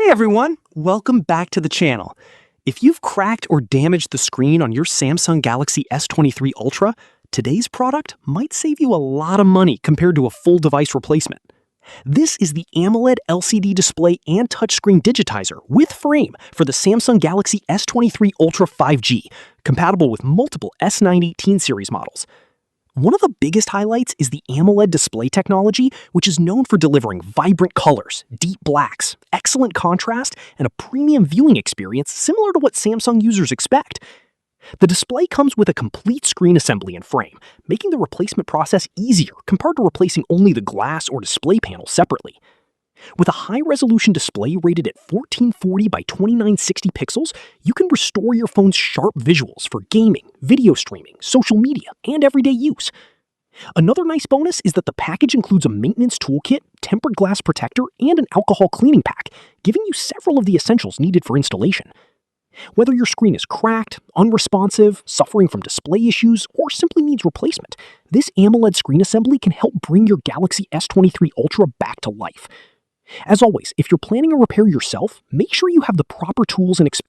Hey everyone, welcome back to the channel. If you've cracked or damaged the screen on your Samsung Galaxy S23 Ultra, today's product might save you a lot of money compared to a full device replacement. This is the AMOLED LCD display and touchscreen digitizer with frame for the Samsung Galaxy S23 Ultra 5G, compatible with multiple S918 series models. One of the biggest highlights is the AMOLED display technology, which is known for delivering vibrant colors, deep blacks, excellent contrast, and a premium viewing experience similar to what Samsung users expect. The display comes with a complete screen assembly and frame, making the replacement process easier compared to replacing only the glass or display panel separately. With a high-resolution display rated at 1440 by 2960 pixels, you can restore your phone's sharp visuals for gaming, video streaming, social media, and everyday use. Another nice bonus is that the package includes a maintenance toolkit, tempered glass protector, and an alcohol cleaning pack, giving you several of the essentials needed for installation. Whether your screen is cracked, unresponsive, suffering from display issues, or simply needs replacement, this AMOLED screen assembly can help bring your Galaxy S23 Ultra back to life. As always, if you're planning a repair yourself, make sure you have the proper tools and experience